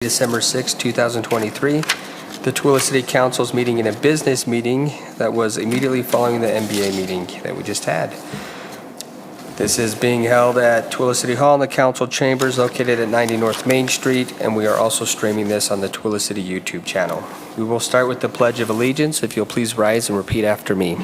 December 6, 2023. The Tooele City Council is meeting in a business meeting that was immediately following the MBA meeting that we just had. This is being held at Tooele City Hall in the council chambers located at 90 North Main Street, and we are also streaming this on the Tooele City YouTube channel. We will start with the Pledge of Allegiance. If you'll please rise and repeat after me.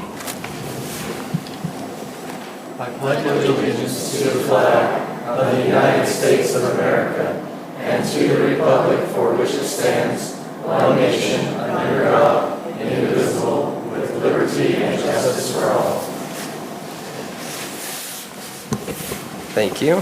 I pledge allegiance to the flag of the United States of America and to the republic for which it stands, one nation, under God, indivisible, with liberty and justice for all. Thank you.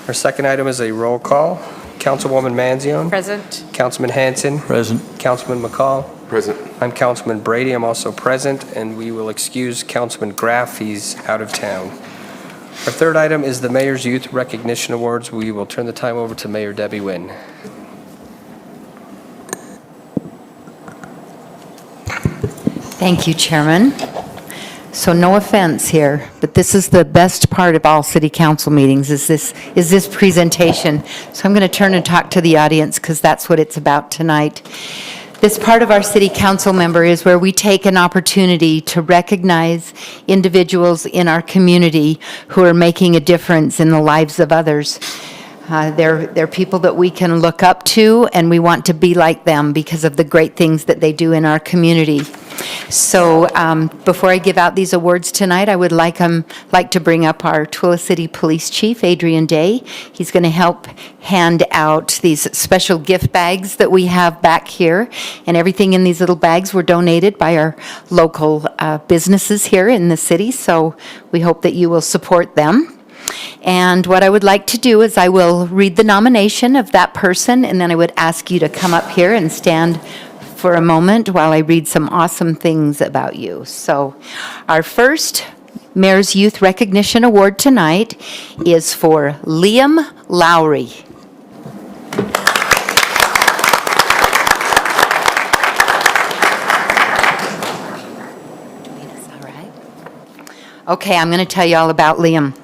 Our second item is a roll call. Councilwoman Manzione. Present. Councilman Hanson. Present. Councilman McCall. Present. I'm Councilman Brady. I'm also present, and we will excuse Councilman Graff. He's out of town. Our third item is the Mayor's Youth Recognition Awards. We will turn the time over to Mayor Debbie Wynn. Thank you, Chairman. So no offense here, but this is the best part of all city council meetings is this presentation. So I'm going to turn and talk to the audience because that's what it's about tonight. This part of our city council member is where we take an opportunity to recognize individuals in our community who are making a difference in the lives of others. They're people that we can look up to, and we want to be like them because of the great things that they do in our community. So before I give out these awards tonight, I would like to bring up our Tooele City Police Chief, Adrian Day. He's going to help hand out these special gift bags that we have back here. And everything in these little bags were donated by our local businesses here in the city. So we hope that you will support them. And what I would like to do is I will read the nomination of that person, and then I would ask you to come up here and stand for a moment while I read some awesome things about you. So our first Mayor's Youth Recognition Award tonight is for Liam Lowry. Okay, I'm going to tell you all about Liam.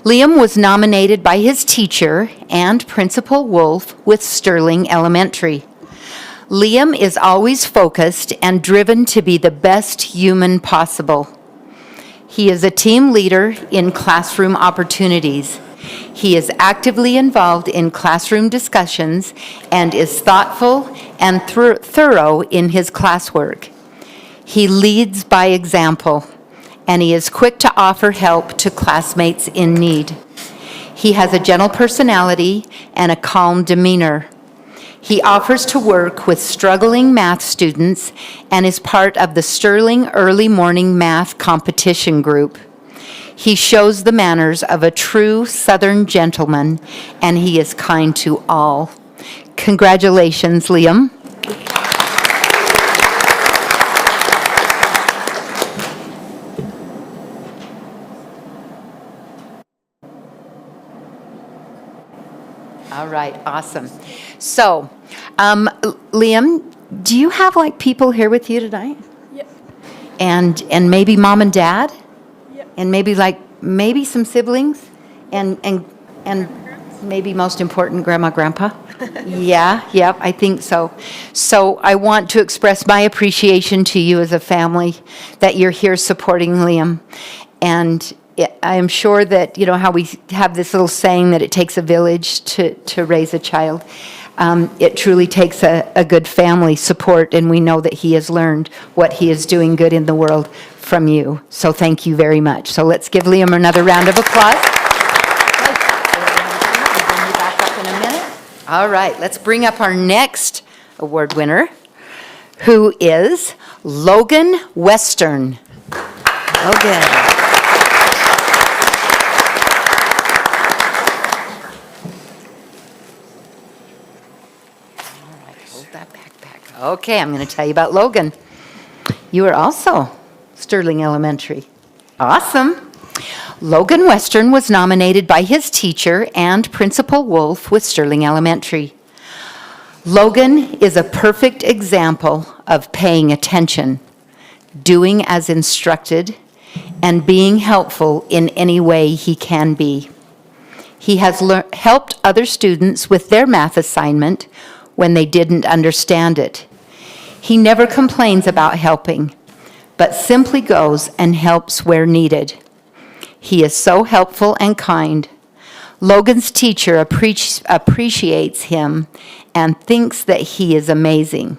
Liam was nominated by his teacher and Principal Wolf with Sterling Elementary. Liam is always focused and driven to be the best human possible. He is a team leader in classroom opportunities. He is actively involved in classroom discussions and is thoughtful and thorough in his classwork. He leads by example, and he is quick to offer help to classmates in need. He has a gentle personality and a calm demeanor. He offers to work with struggling math students and is part of the Sterling Early Morning Math Competition Group. He shows the manners of a true Southern gentleman, and he is kind to all. Congratulations, Liam. All right, awesome. So, Liam, do you have like people here with you tonight? Yep. And maybe mom and dad? Yep. And maybe some siblings? And maybe most important, grandma, grandpa? Yeah, yep, I think so. So I want to express my appreciation to you as a family that you're here supporting Liam. And I am sure that, you know, how we have this little saying that it takes a village to raise a child. It truly takes a good family support, and we know that he has learned what he is doing good in the world from you. So thank you very much. So let's give Liam another round of applause. All right, let's bring up our next award winner, who is Logan Western. Logan. Okay, I'm going to tell you about Logan. You are also Sterling Elementary. Awesome. Logan Western was nominated by his teacher and Principal Wolf with Sterling Elementary. Logan is a perfect example of paying attention, doing as instructed, and being helpful in any way he can be. He has helped other students with their math assignment when they didn't understand it. He never complains about helping, but simply goes and helps where needed. He is so helpful and kind. Logan's teacher appreciates him and thinks that he is amazing.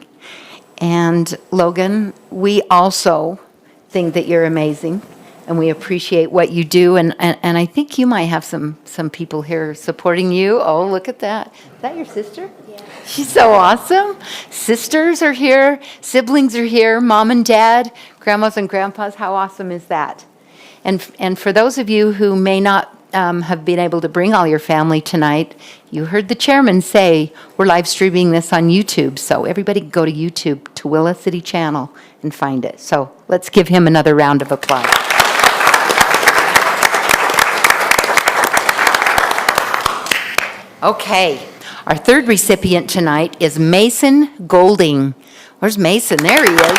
And Logan, we also think that you're amazing, and we appreciate what you do. And I think you might have some people here supporting you. Oh, look at that. Is that your sister? Yeah. She's so awesome. Sisters are here. Siblings are here. Mom and dad, grandmas and grandpas. How awesome is that? And for those of you who may not have been able to bring all your family tonight, you heard the chairman say we're live streaming this on YouTube. So everybody go to YouTube, Tooele City Channel, and find it. So let's give him another round of applause. Okay, our third recipient tonight is Mason Golding. Where's Mason? There he is.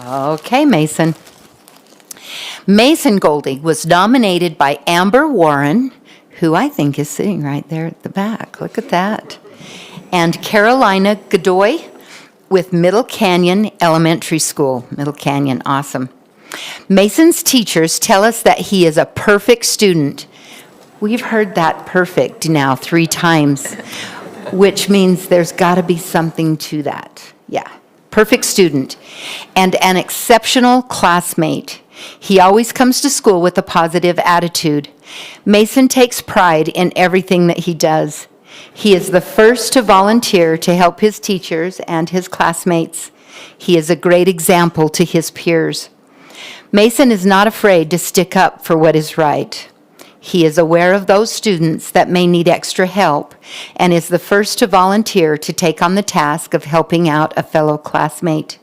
Okay, Mason. Mason Golding was nominated by Amber Warren, who I think is sitting right there at the back. Look at that. And Carolina Godoy with Middle Canyon Elementary School. Middle Canyon, awesome. Mason's teachers tell us that he is a perfect student. We've heard that perfect now 3 times, which means there's got to be something to that. Yeah. Perfect student, and an exceptional classmate. He always comes to school with a positive attitude. Mason takes pride in everything that he does. He is the first to volunteer to help his teachers and his classmates. He is a great example to his peers. Mason is not afraid to stick up for what is right. He is aware of those students that may need extra help and is the first to volunteer to take on the task of helping out a fellow classmate.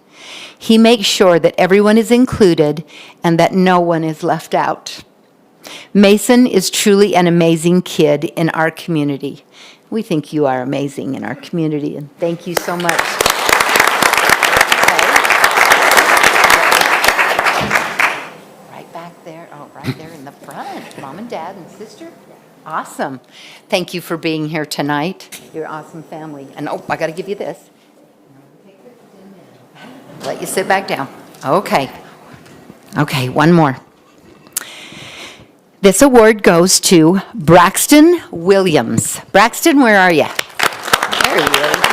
He makes sure that everyone is included and that no one is left out. Mason is truly an amazing kid in our community. We think you are amazing in our community, and thank you so much. Right there in the front, Mom and Dad and sister. Awesome. Thank you for being here tonight. You're an awesome family. And oh, I got to give you this. Let you sit back down. Okay. Okay, one more. This award goes to Braxton Williams. Braxton, where are you? There he is.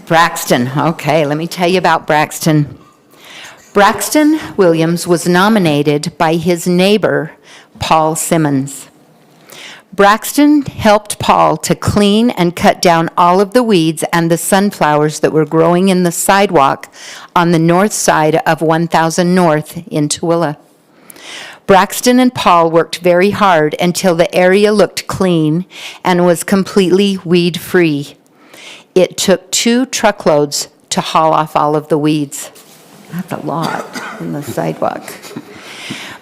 Braxton, okay, let me tell you about Braxton. Braxton Williams was nominated by his neighbor, Paul Simmons. Braxton helped Paul to clean and cut down all of the weeds and the sunflowers that were growing in the sidewalk on the north side of 1000 North in Tooele. Braxton and Paul worked very hard until the area looked clean and was completely weed-free. It took 2 truckloads to haul off all of the weeds. That's a lot in the sidewalk.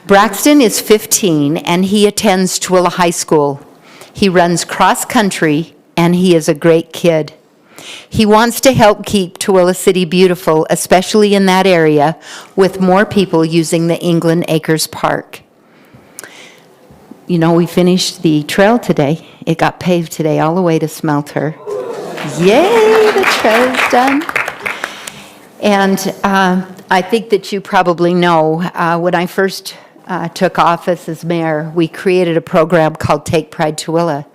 Braxton is 15 and he attends Tooele High School. He runs cross country and he is a great kid. He wants to help keep Tooele City beautiful, especially in that area, with more people using the England Acres Park. You know, we finished the trail today. It got paved today all the way to Smelter. Yay, the trail is done. And I think that you probably know, when I first took office as mayor, we created a program called Take Pride Tooele.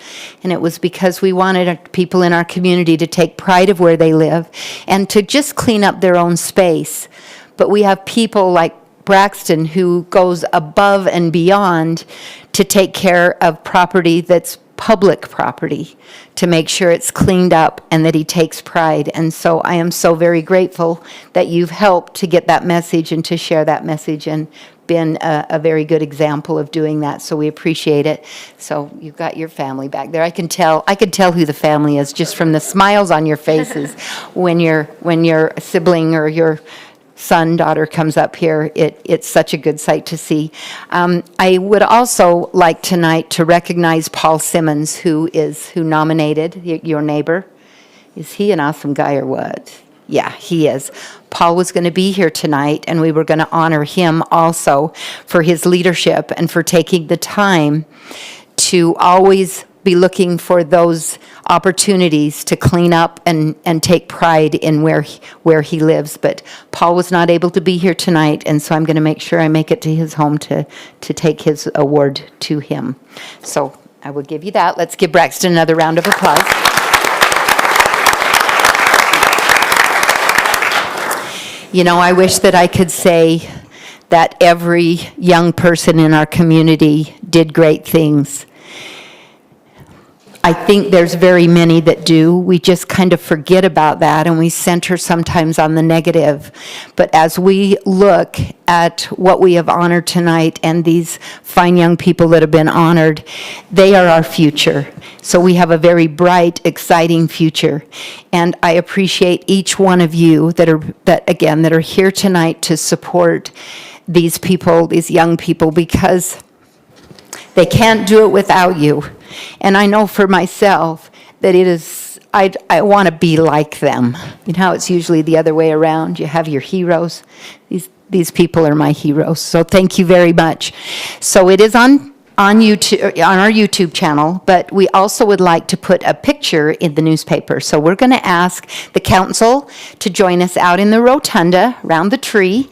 And it was because we wanted people in our community to take pride of where they live and to just clean up their own space. But we have people like Braxton who goes above and beyond to take care of property that's public property, to make sure it's cleaned up and that he takes pride. And so I am so very grateful that you've helped to get that message and to share that message and been a very good example of doing that. So we appreciate it. So you've got your family back there. I can tell who the family is just from the smiles on your faces when your sibling or your son, daughter comes up here, it's such a good sight to see. I would also like tonight to recognize Paul Simmons, who nominated your neighbor. Is he an awesome guy or what? Yeah, he is. Paul was going to be here tonight, and we were going to honor him also for his leadership and for taking the time to always be looking for those opportunities to clean up and take pride in where he lives. But Paul was not able to be here tonight, and so I'm going to make sure I make it to his home to take his award to him. So I will give you that. Let's give Braxton another round of applause. You know, I wish that I could say that every young person in our community did great things. I think there's very many that do. We just kind of forget about that, and we center sometimes on the negative. But as we look at what we have honored tonight and these fine young people that have been honored, they are our future. So we have a very bright, exciting future. And I appreciate each one of you that are here tonight to support these people, these young people, because they can't do it without you. And I know for myself that I want to be like them. You know how it's usually the other way around? You have your heroes. These people are my heroes. So thank you very much. So it is on YouTube, on our YouTube channel, but we also would like to put a picture in the newspaper. So we're going to ask the council to join us out in the rotunda around the tree.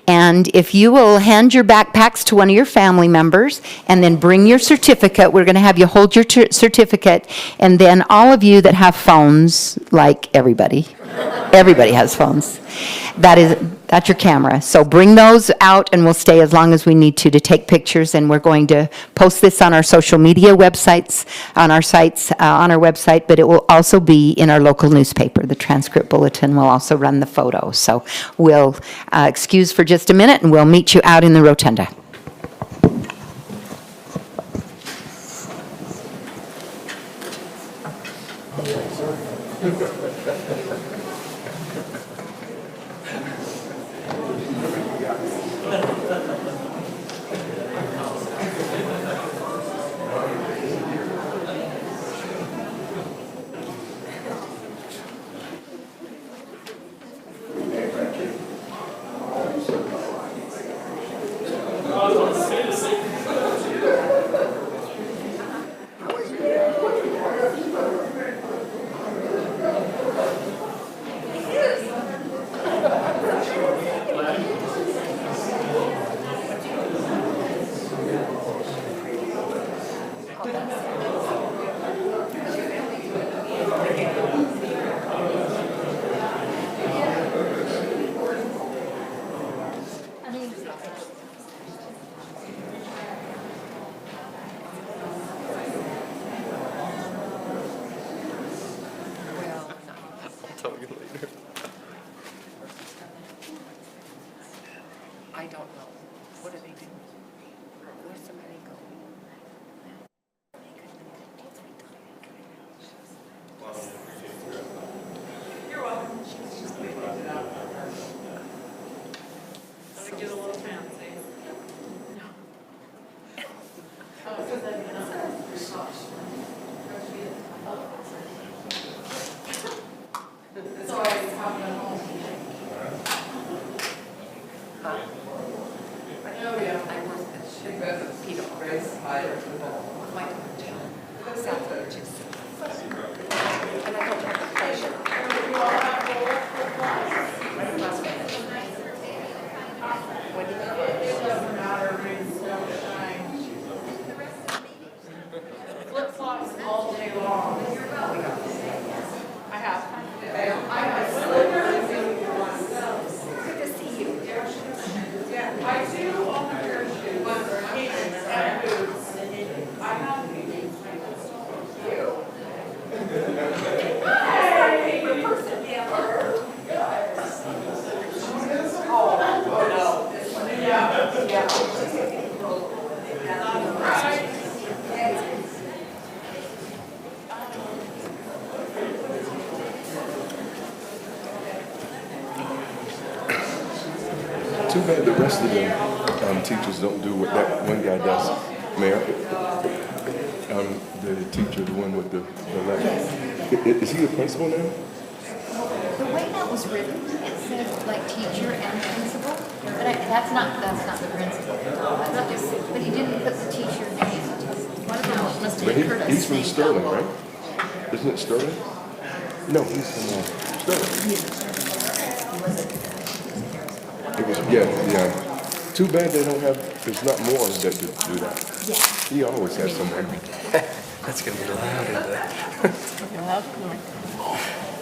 And if you will hand your backpacks to one of your family members and then bring your certificate, we're going to have you hold your certificate. And then all of you that have phones, like everybody has phones. That's your camera. So bring those out, and we'll stay as long as we need to take pictures. And we're going to post this on our social media websites, on our sites, on our website, but it will also be in our local newspaper. The Transcript Bulletin will also run the photo. So we'll excuse for just a minute, and we'll meet you out in the rotunda. too bad the rest of the teachers don't do what that one guy does, Mayor. The teacher, the one with the left. Is he a principal now? The way that was written, it said like teacher and principal, but that's not the principal. But he didn't put the teacher name. What about, must have But been Curtis. he's from Sterling, right? Isn't it Sterling? No, he's from Sterling. It was, yeah. Too bad they don't have, there's not more that do that. Yeah. He always has someone. That's going to be loud in there.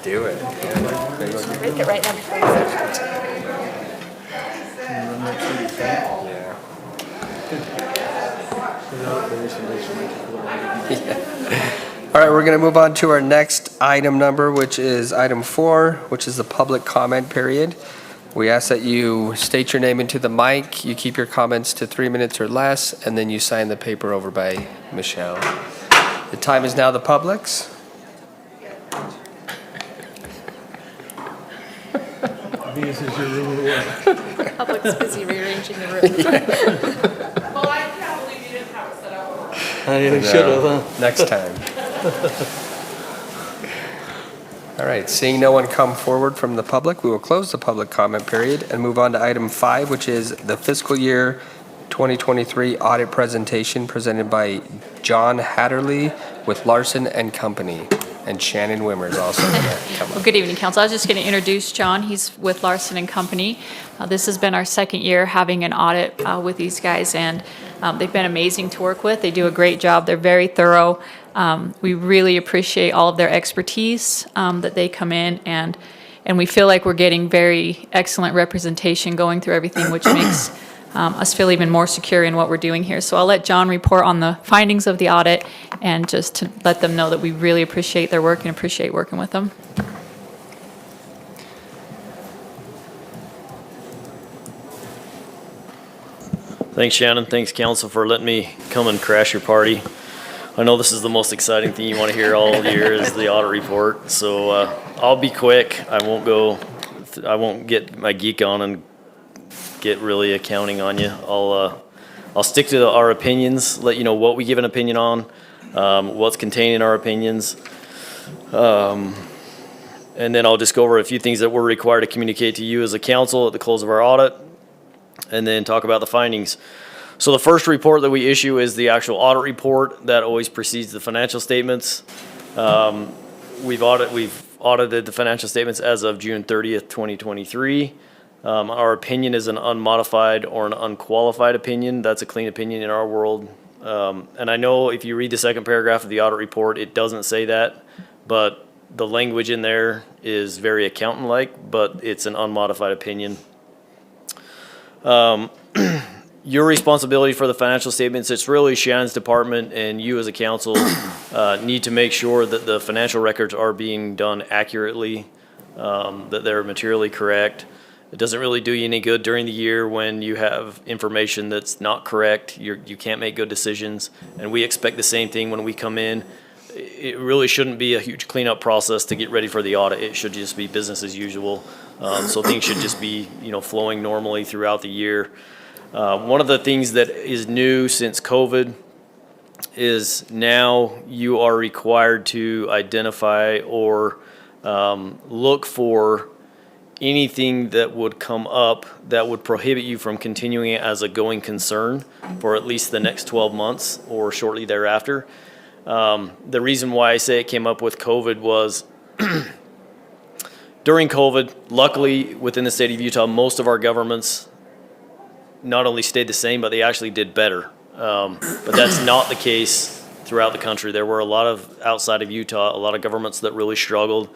Do it. Yeah. Break it right now before you All right, we're going to move on to our next item number, which is item 4, which is the public comment period. We ask that you state your name into the mic, you keep your comments to 3 minutes or less, and then you sign the paper over by Michelle. The time is now the public's. This is your room of work. Public's busy rearranging the room. Well, I can't believe you didn't have it set up. I should have, huh? Next time. All right, seeing no one come forward from the public, we will close the public comment period and move on to item 5, which is the fiscal year 2023 audit presentation presented by John Hatterley with Larson and Company. And Shannon Wimmer is also going to come Well, up. good evening, Council. I was just going to introduce John. He's with Larson and Company. This has been our second year having an audit with these guys, and they've been amazing to work with. They do a great job. They're very thorough. We really appreciate all of their expertise that they come in, and we feel like we're getting very excellent representation going through everything, which makes us feel even more secure in what we're doing here. So I'll let John report on the findings of the audit and just to let them know that we really appreciate their work and appreciate working with them. Thanks, Shannon. Thanks, Council, for letting me come and crash your party. I know this is the most exciting thing you want to hear all year is the audit report. So I'll be quick. I won't get my geek on and get really accounting on you. I'll stick to our opinions, let you know what we give an opinion on, what's contained in our opinions. And then I'll just go over a few things that we're required to communicate to you as a council at the close of our audit, and then talk about the findings. So the first report that we issue is the actual audit report that always precedes the financial statements. We've audited the financial statements as of June 30th, 2023. Our opinion is an unmodified or an unqualified opinion. That's a clean opinion in our world. And I know if you read the second paragraph of the audit report, it doesn't say that, but the language in there is very accountant-like, but it's an unmodified opinion. Your responsibility for the financial statements, it's really Shannon's department, and you as a council need to make sure that the financial records are being done accurately, that they're materially correct. It doesn't really do you any good during the year when you have information that's not correct. You can't make good decisions, and we expect the same thing when we come in. It really shouldn't be a huge cleanup process to get ready for the audit. It should just be business as usual. So things should just be, flowing normally throughout the year. One of the things that is new since COVID is now you are required to identify or look for anything that would come up that would prohibit you from continuing it as a going concern for at least the next 12 months or shortly thereafter. The reason why I say it came up with COVID was during COVID, luckily within the state of Utah, most of our governments not only stayed the same, but they actually did better. But that's not the case throughout the country. There were a lot of, outside of Utah, a lot of governments that really struggled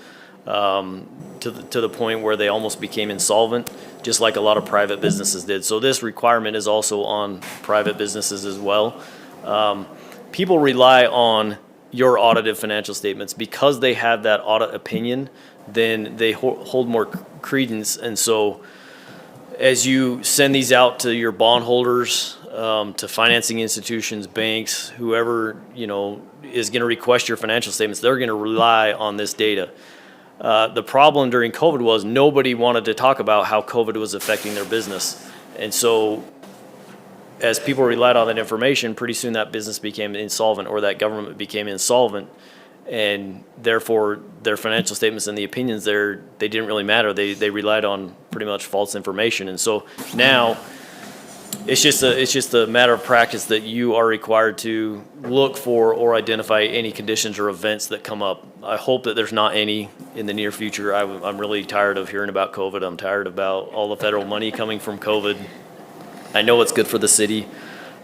to the point where they almost became insolvent, just like a lot of private businesses did. So this requirement is also on private businesses as well. People rely on your audited financial statements because they have that audit opinion, then they hold more credence. And so as you send these out to your bondholders, to financing institutions, banks, whoever, is going to request your financial statements, they're going to rely on this data. The problem during COVID was nobody wanted to talk about how COVID was affecting their business. And so as people relied on that information, pretty soon that business became insolvent or that government became insolvent. And therefore, their financial statements and the opinions there, they didn't really matter. They relied on pretty much false information. And so now it's just a matter of practice that you are required to look for or identify any conditions or events that come up. I hope that there's not any in the near future. I'm really tired of hearing about COVID. I'm tired about all the federal money coming from COVID. I know it's good for the city.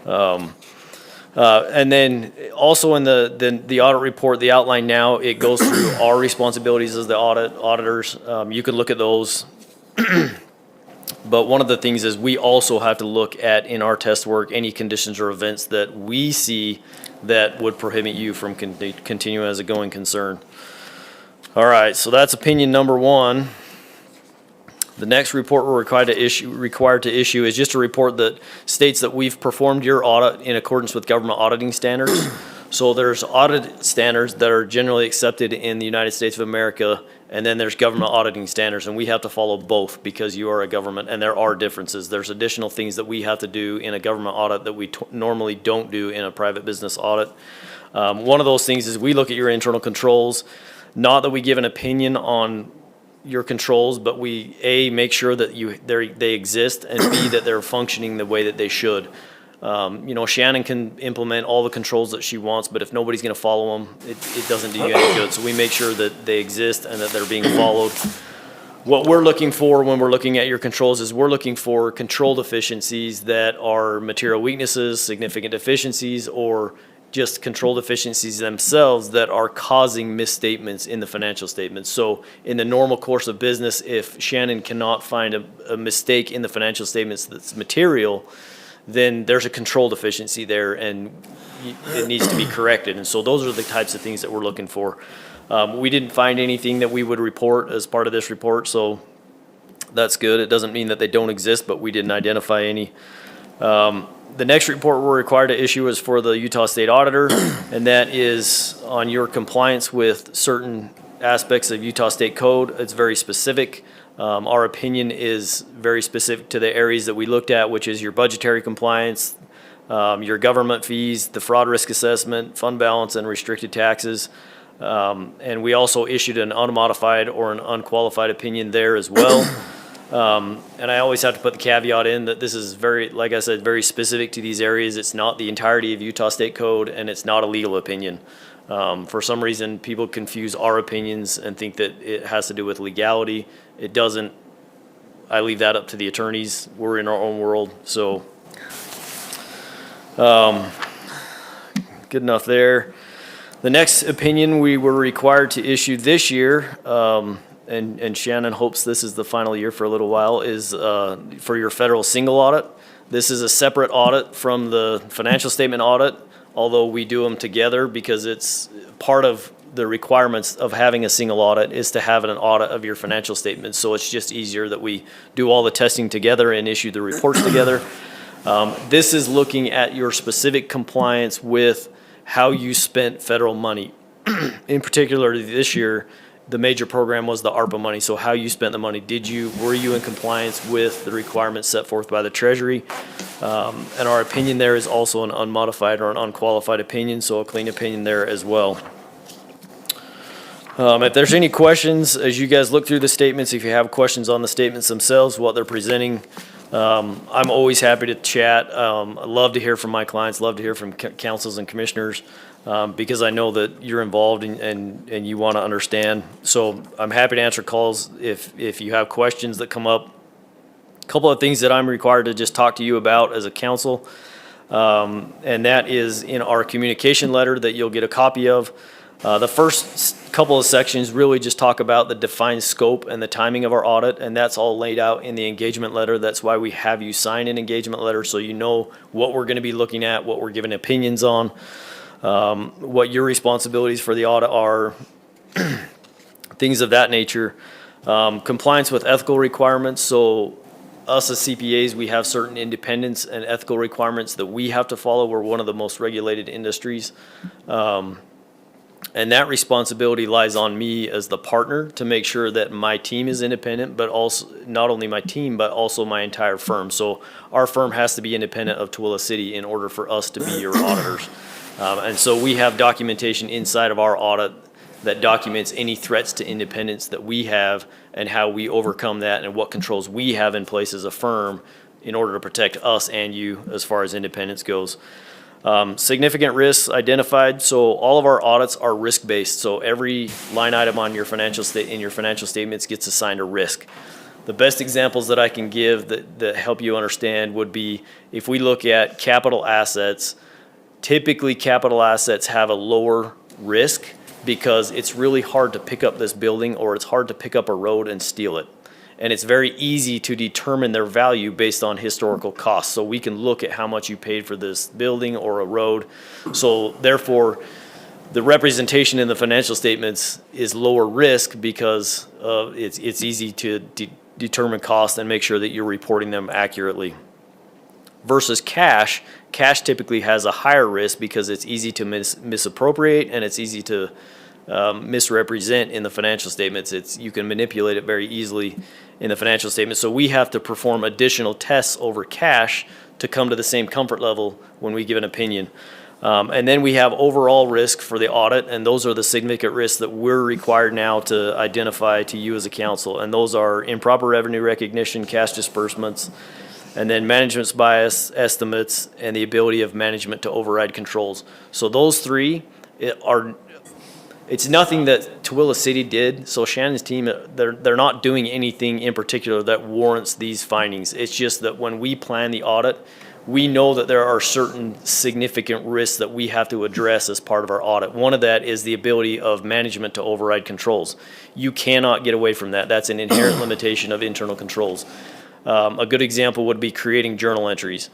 And then also in the audit report, the outline now, it goes through our responsibilities as the auditors. You can look at those. But one of the things is we also have to look at, in our test work, any conditions or events that we see that would prohibit you from continuing as a going concern. All right, so that's opinion number one. The next report we're required to issue is just a report that states that we've performed your audit in accordance with government auditing standards. So there's audit standards that are generally accepted in the United States of America, and then there's government auditing standards, and we have to follow both because you are a government, and there are differences. There's additional things that we have to do in a government audit that we normally don't do in a private business audit. One of those things is we look at your internal controls, not that we give an opinion on your controls, but we, A, make sure that they exist, and B, that they're functioning the way that they should. Shannon can implement all the controls that she wants, but if nobody's going to follow them, it doesn't do you any good. So we make sure that they exist and that they're being followed. What we're looking for when we're looking at your controls is we're looking for control deficiencies that are material weaknesses, significant deficiencies, or just control deficiencies themselves that are causing misstatements in the financial statements. So in the normal course of business, if Shannon cannot find a mistake in the financial statements that's material, then there's a control deficiency there and it needs to be corrected. And so those are the types of things that we're looking for. We didn't find anything that we would report as part of this report, so that's good. It doesn't mean that they don't exist, but we didn't identify any. The next report we're required to issue is for the Utah State Auditor, and that is on your compliance with certain aspects of Utah State Code. It's very specific. Our opinion is very specific to the areas that we looked at, which is your budgetary compliance, your government fees, the fraud risk assessment, fund balance, and restricted taxes. And we also issued an unmodified or an unqualified opinion there as well. And I always have to put the caveat in that this is very, like I said, very specific to these areas. It's not the entirety of Utah State Code, and it's not a legal opinion. For some reason, people confuse our opinions and think that it has to do with legality. It doesn't. I leave that up to the attorneys. We're in our own world, so good enough there. The next opinion we were required to issue this year, and Shannon hopes this is the final year for a little while, is for your federal single audit. This is a separate audit from the financial statement audit, although we do them together because it's part of the requirements of having a single audit is to have an audit of your financial statements. So it's just easier that we do all the testing together and issue the reports together. This is looking at your specific compliance with how you spent federal money. In particular, this year, the major program was the ARPA money. So how you spent the money. Were you in compliance with the requirements set forth by the Treasury? And our opinion there is also an unmodified or an unqualified opinion, so a clean opinion there as well. If there's any questions, as you guys look through the statements, if you have questions on the statements themselves, what they're presenting, I'm always happy to chat. I love to hear from my clients, love to hear from councils and commissioners, because I know that you're involved and you want to understand. So I'm happy to answer calls if you have questions that come up. A couple of things that I'm required to just talk to you about as a council, and that is in our communication letter that you'll get a copy of. The first couple of sections really just talk about the defined scope and the timing of our audit, and that's all laid out in the engagement letter. That's why we have you sign an engagement letter so you know what we're going to be looking at, what we're giving opinions on, what your responsibilities for the audit are, things of that nature. Compliance with ethical requirements. So us as CPAs, we have certain independence and ethical requirements that we have to follow. We're one of the most regulated industries. And that responsibility lies on me as the partner to make sure that my team is independent, but also not only my team, but also my entire firm. So our firm has to be independent of Tooele City in order for us to be your auditors. And so we have documentation inside of our audit that documents any threats to independence that we have and how we overcome that and what controls we have in place as a firm in order to protect us and you as far as independence goes. Significant risks identified. So all of our audits are risk-based. So every line item on your in your financial statements gets assigned a risk. The best examples that I can give that help you understand would be if we look at capital assets. Typically, capital assets have a lower risk because it's really hard to pick up this building or it's hard to pick up a road and steal it. And it's very easy to determine their value based on historical costs. So we can look at how much you paid for this building or a road. So therefore, the representation in the financial statements is lower risk because it's easy to determine cost and make sure that you're reporting them accurately. Versus cash typically has a higher risk because it's easy to misappropriate and it's easy to misrepresent in the financial statements. You can manipulate it very easily in the financial statements. So we have to perform additional tests over cash to come to the same comfort level when we give an opinion. And then we have overall risk for the audit, and those are the significant risks that we're required now to identify to you as a council. And those are improper revenue recognition, cash disbursements, and then management's bias estimates, and the ability of management to override controls. So those three it's nothing that Tooele City did. So Shannon's team, they're not doing anything in particular that warrants these findings. It's just that when we plan the audit, we know that there are certain significant risks that we have to address as part of our audit. One of that is the ability of management to override controls. You cannot get away from that. That's an inherent limitation of internal controls. A good example would be creating journal entries.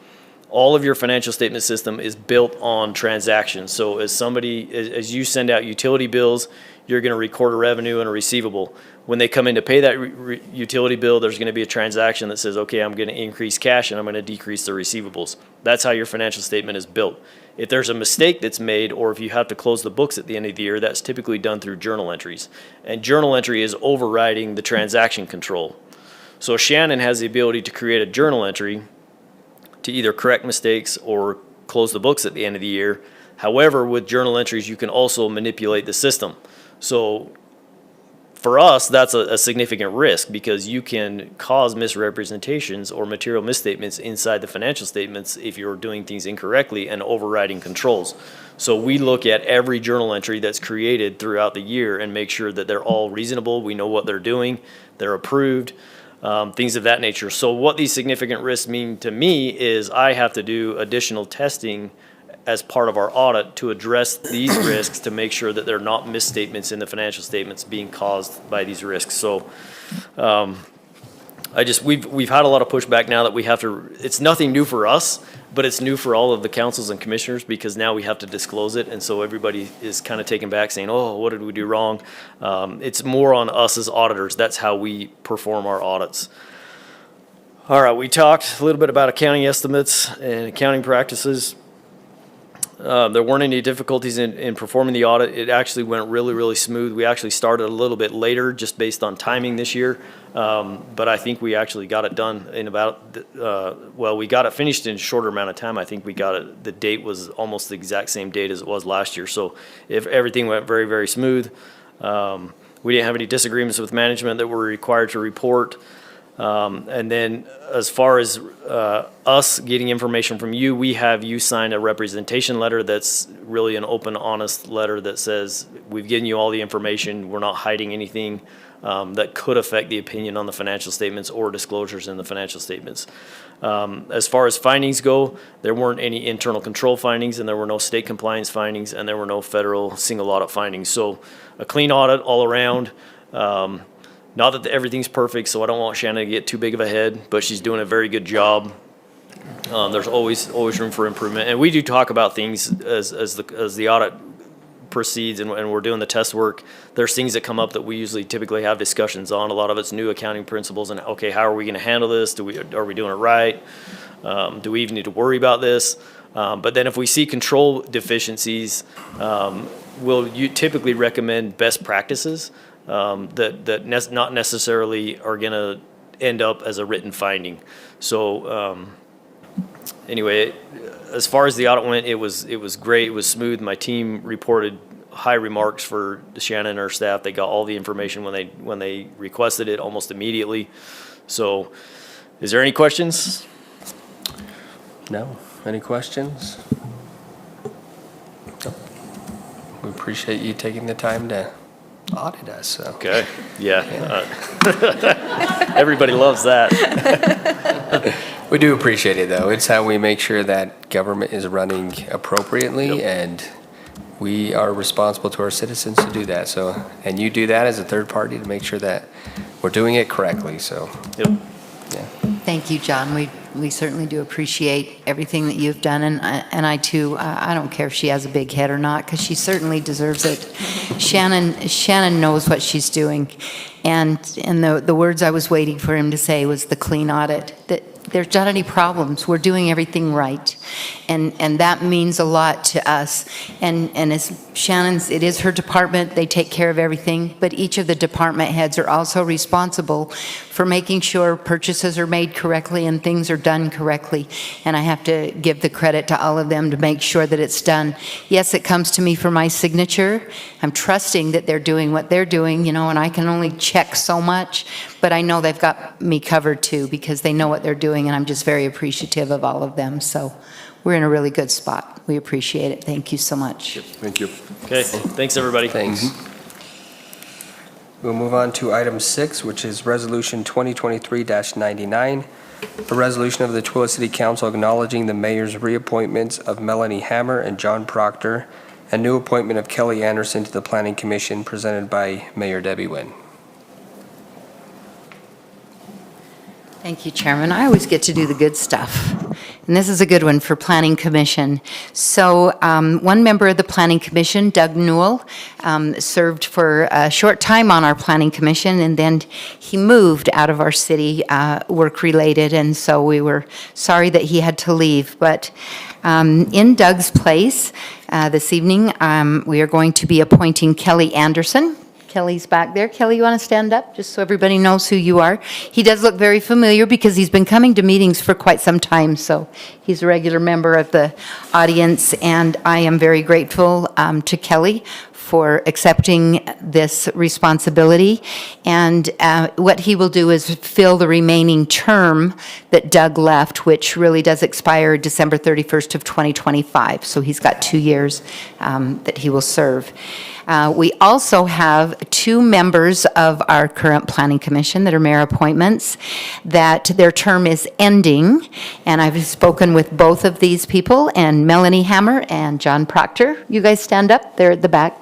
All of your financial statement system is built on transactions. So as you send out utility bills, you're going to record a revenue and a receivable. When they come in to pay that utility bill, there's going to be a transaction that says, okay, I'm going to increase cash and I'm going to decrease the receivables. That's how your financial statement is built. If there's a mistake that's made, or if you have to close the books at the end of the year, that's typically done through journal entries. And journal entry is overriding the transaction control. So Shannon has the ability to create a journal entry to either correct mistakes or close the books at the end of the year. However, with journal entries, you can also manipulate the system. So for us, that's a significant risk because you can cause misrepresentations or material misstatements inside the financial statements if you're doing things incorrectly and overriding controls. So we look at every journal entry that's created throughout the year and make sure that they're all reasonable. We know what they're doing, they're approved. Things of that nature. So what these significant risks mean to me is I have to do additional testing as part of our audit to address these risks to make sure that they're not misstatements in the financial statements being caused by these risks. So we've had a lot of pushback now that we have to, it's nothing new for us, but it's new for all of the councils and commissioners because now we have to disclose it. And so everybody is kind of taken back saying, oh, what did we do wrong? It's more on us as auditors. That's how we perform our audits. All right, we talked a little bit about accounting estimates and accounting practices. There weren't any difficulties in performing the audit. It actually went really, really smooth. We actually started a little bit later just based on timing this year. But I think we actually got it done in about, we got it finished in a shorter amount of time. I think we got it, the date was almost the exact same date as it was last year. So if everything went very, very smooth. We didn't have any disagreements with management that were required to report. And then as far as us getting information from you, we have you sign a representation letter that's really an open, honest letter that says we've given you all the information. We're not hiding anything that could affect the opinion on the financial statements or disclosures in the financial statements. As far as findings go, there weren't any internal control findings, and there were no state compliance findings, and there were no federal single audit findings. So a clean audit all around. Not that everything's perfect, so I don't want Shannon to get too big of a head, but she's doing a very good job. There's always room for improvement, and we do talk about things as the audit proceeds and we're doing the test work. There's things that come up that we usually typically have discussions on. A lot of it's new accounting principles and okay, how are we going to handle this? Are we doing it right? Do we even need to worry about this? But then if we see control deficiencies, you typically recommend best practices that not necessarily are going to end up as a written finding. So anyway, as far as the audit went, it was great. It was smooth. My team reported high remarks for Shannon and her staff. They got all the information when they requested it almost immediately. So, is there any questions? No? Any questions? No. We appreciate you taking the time to audit us, so. Okay. Yeah. Everybody loves that. We do appreciate it, though. It's how we make sure that government is running appropriately, Yep. and we are responsible to our citizens to do that. So, and you do that as a third party to make sure that we're doing it correctly, so, Yep. yeah. Thank you, John. We certainly do appreciate everything that you've done, and I too, I don't care if she has a big head or not, because she certainly deserves it. Shannon knows what she's doing, and the words I was waiting for him to say was the clean audit, that there's not any problems. We're doing everything right, and that means a lot to us. And as Shannon's, it is her department, they take care of everything, but each of the department heads are also responsible for making sure purchases are made correctly and things are done correctly. And I have to give the credit to all of them to make sure that it's done. Yes, it comes to me for my signature. I'm trusting that they're doing what they're doing, and I can only check so much, but I know they've got me covered too, because they know what they're doing, and I'm just very appreciative of all of them. So we're in a really good spot. We appreciate it. Thank you so much. Thank you. Okay. Thanks, everybody. Thanks. We'll move on to item 6, which is Resolution 2023-99, a resolution of the Twila City Council acknowledging the mayor's reappointments of Melanie Hammer and John Proctor, and new appointment of Kelly Anderson to the Planning Commission, presented by Mayor Debbie Nguyen. Thank you, Chairman. I always get to do the good stuff. And this is a good one for Planning Commission. So one member of the Planning Commission, Doug Newell, served for a short time on our Planning Commission, and then he moved out of our city, work-related, and so we were sorry that he had to leave. But in Doug's place this evening, we are going to be appointing Kelly Anderson. Kelly's back there. Kelly, you want to stand up, just so everybody knows who you are? He does look very familiar because he's been coming to meetings for quite some time, so he's a regular member of the audience, and I am very grateful to Kelly for accepting this responsibility. And what he will do is fill the remaining term that Doug left, which really does expire December 31st of 2025. So he's got 2 years that he will serve. We also have 2 members of our current Planning Commission that are mayor appointments that their term is ending, and I've spoken with both of these people, and Melanie Hammer and John Proctor. You guys stand up, they're at the back.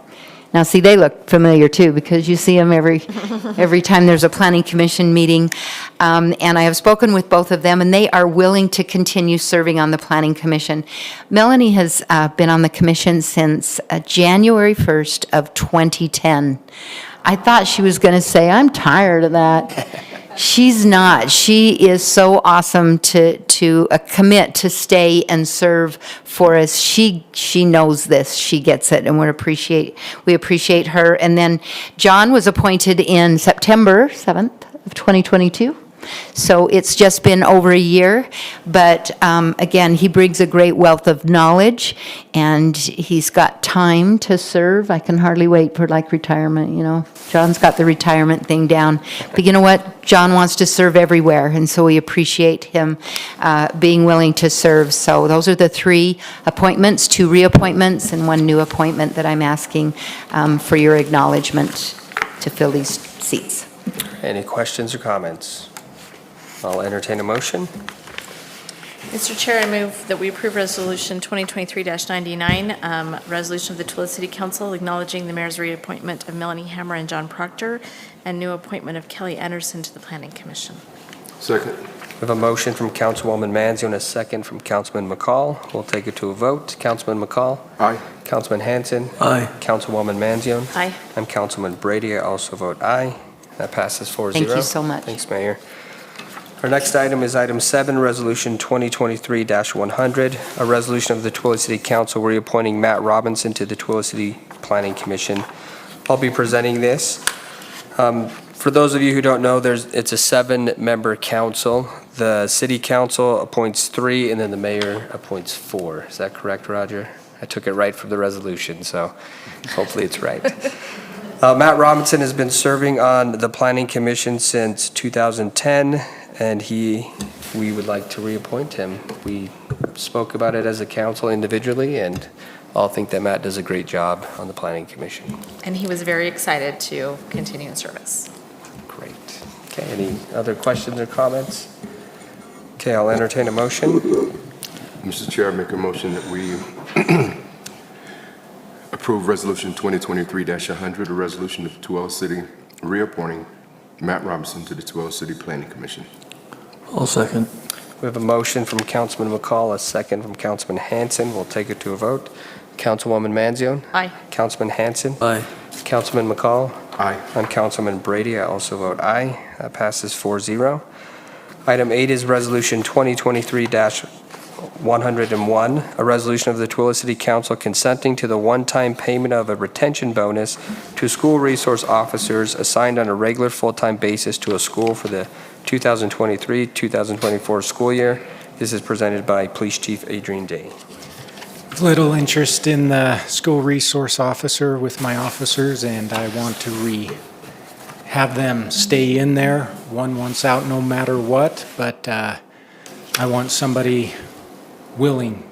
Now, see, they look familiar too, because you see them every time there's a Planning Commission meeting. And I have spoken with both of them, and they are willing to continue serving on the Planning Commission. Melanie has been on the commission since January 1st of 2010. I thought she was going to say, I'm tired of that. She's not. She is so awesome to commit to stay and serve for us. She knows this. She gets it, and we appreciate her. And then John was appointed in September 7th of 2022. So it's just been over a year, but again, he brings a great wealth of knowledge, and he's got time to serve. I can hardly wait for retirement, John's got the retirement thing down. But you know what? John wants to serve everywhere, and so we appreciate him being willing to serve. So those are the 3 appointments, 2 reappointments, and 1 new appointment that I'm asking for your acknowledgement to fill these seats. Any questions or comments? I'll entertain a motion. Mr. Chair, I move that we approve Resolution 2023-99, resolution of the Twila City Council acknowledging the mayor's reappointment of Melanie Hammer and John Proctor, and new appointment of Kelly Anderson to the Planning Commission. Second. We have a motion from Councilwoman Manzio and a second from Councilman McCall. We'll take it to a vote. Councilman McCall? Aye. Councilman Hanson? Aye. Councilwoman Manzio? Aye. I'm Councilman Brady. I also vote aye. That passes 4-0. Thank you so much. Thanks, Mayor. Our next item is item 7, Resolution 2023-100, a resolution of the Twila City Council reappointing Matt Robinson to the Twila City Planning Commission. I'll be presenting this. For those of you who don't know, it's a 7-member council. The city council appoints 3, and then the mayor appoints 4. Is that correct, Roger? I took it right from the resolution, so hopefully it's right. Matt Robinson has been serving on the Planning Commission since 2010, and we would like to reappoint him. We spoke about it as a council individually, and all think that Matt does a great job on the Planning Commission. And he was very excited to continue in service. Great. Okay, any other questions or comments? Okay, I'll entertain a motion. Mr. Chair, I make a motion that we approve Resolution 2023-100, a resolution of Tooele City reappointing Matt Robinson to the Tooele City Planning Commission. I'll second. We have a motion from Councilman McCall, a second from Councilman Hanson. We'll take it to a vote. Councilwoman Manzione? Aye. Councilman Hanson? Aye. Councilman McCall? Aye. On Councilman Brady, I also vote aye. That passes 4-0. Item 8 is Resolution 2023-101, a resolution of the Tooele City Council consenting to the one-time payment of a retention bonus to school resource officers assigned on a regular full-time basis to a school for the 2023-2024 school year. This is presented by Police Chief Adrian Day. Little interest in the school resource officer with my officers, and I want to have them stay in there. One wants out no matter what, but I want somebody willing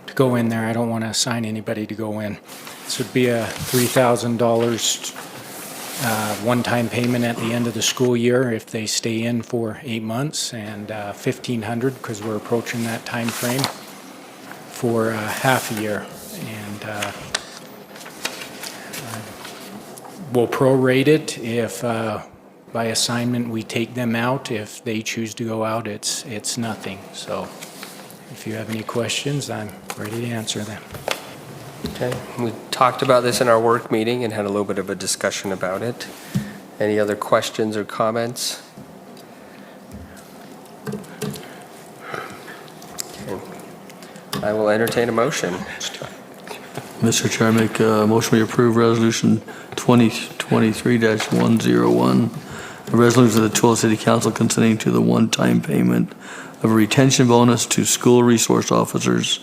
to go in there. I don't want to assign anybody to go in. This would be a $3,000 one-time payment at the end of the school year if they stay in for 8 months, and $1,500 because we're approaching that time frame for half a year. And we'll prorate it if by assignment we take them out. If they choose to go out, it's nothing. So if you have any questions, I'm ready to answer them. Okay, we talked about this in our work meeting and had a little bit of a discussion about it. Any other questions or comments? Okay. I will entertain a motion. Mr. Chair, I make a motion we approve Resolution 2023-101, a resolution of the Tooele City Council consenting to the one-time payment of a retention bonus to school resource officers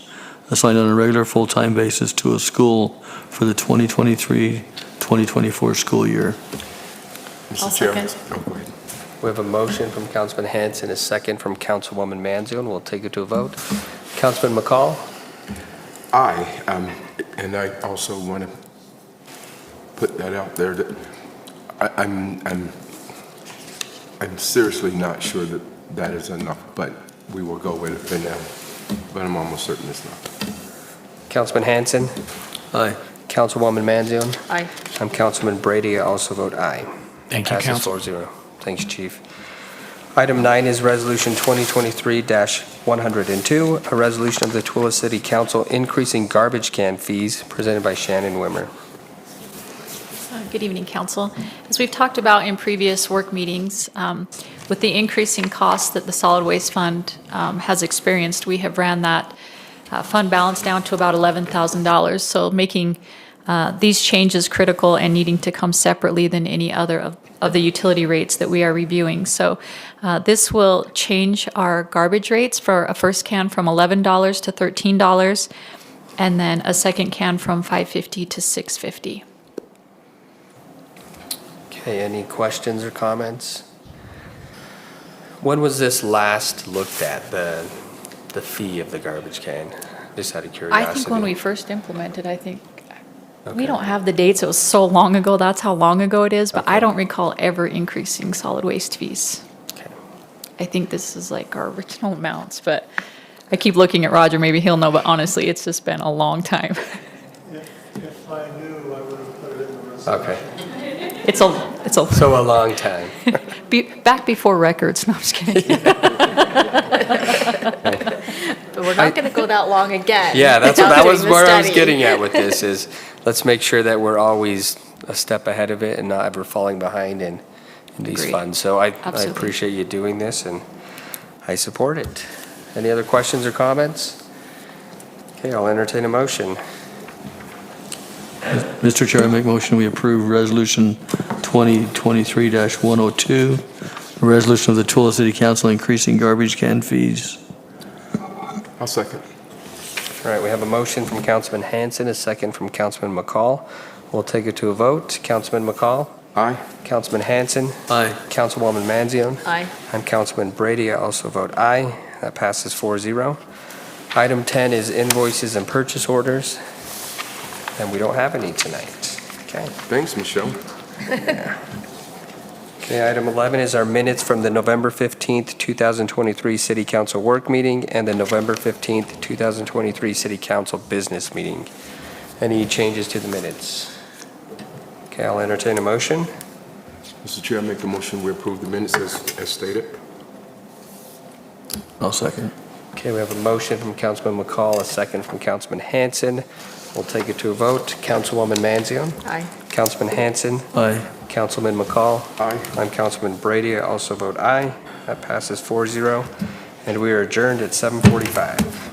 assigned on a regular full-time basis to a school for the 2023-2024 school year. I'll Mr. Chair. second. Oh, go ahead. We have a motion from Councilman Hanson, a second from Councilwoman Manzione. We'll take it to a vote. Councilman McCall? Aye, and I also want to put that out there that I'm seriously not sure that is enough, but we will go with it for now. But I'm almost certain it's not. Councilman Hanson? Aye. Councilwoman Manzione? Aye. I'm Councilman Brady. I also vote aye. Thank you, Passes Council. 4-0. Thanks, Chief. Item 9 is Resolution 2023-102, a resolution of the Tooele City Council increasing garbage can fees, presented by Shannon Wimmer. Good evening, Council. As we've talked about in previous work meetings, with the increasing costs that the Solid Waste Fund has experienced, we have ran that fund balance down to about $11,000. So making these changes critical and needing to come separately than any other of the utility rates that we are reviewing. So this will change our garbage rates for a first can from $11 to $13, and then a second can from $5.50 to $6.50. Okay, any questions or comments? When was this last looked at, the fee of the garbage can? Just out of curiosity. I think when we first implemented, we Okay. don't have the dates, it was so long ago, that's how long ago it is, but I Okay. don't recall ever increasing solid waste fees. Okay. I think this is like our original amounts, but I keep looking at Roger, maybe he'll know, but honestly, it's just been a long time. If I knew, I would have put it in the resolution. Okay, It's a, so a long time. back before records, no, I'm just kidding. But we're not going to go that long again. Yeah, that without was doing the where I was study. getting at with this is, let's make sure that we're always a step ahead of it and not ever falling behind in these Agreed. funds. So I Absolutely. appreciate you doing this and I support it. Any other questions or comments? Okay, I'll entertain a motion. Mr. Chair, I make motion we approve Resolution 2023-102, a resolution of the Tooele City Council increasing garbage can fees. I'll second. All right, we have a motion from Councilman Hanson, a second from Councilman McCall. We'll take it to a vote. Councilman McCall? Aye. Councilman Hanson? Aye. Councilwoman Manzione? Aye. And Councilman Brady, I also vote aye. That passes 4-0. Item 10 is invoices and purchase orders, and we don't have any tonight. Okay. Thanks, Michelle. Okay, item 11 is our minutes from the November 15th, 2023 City Council work meeting and the November 15th, 2023 City Council business meeting. Any changes to the minutes? Okay, I'll entertain a motion. Mr. Chair, I make the motion we approve the minutes as stated. I'll second. Okay, we have a motion from Councilman McCall, a second from Councilman Hanson. We'll take it to a vote. Councilwoman Manzione? Aye. Councilman Hanson? Aye. Councilman McCall? Aye. I'm Councilman Brady. I also vote aye. That passes 4-0. And we are adjourned at 7:45.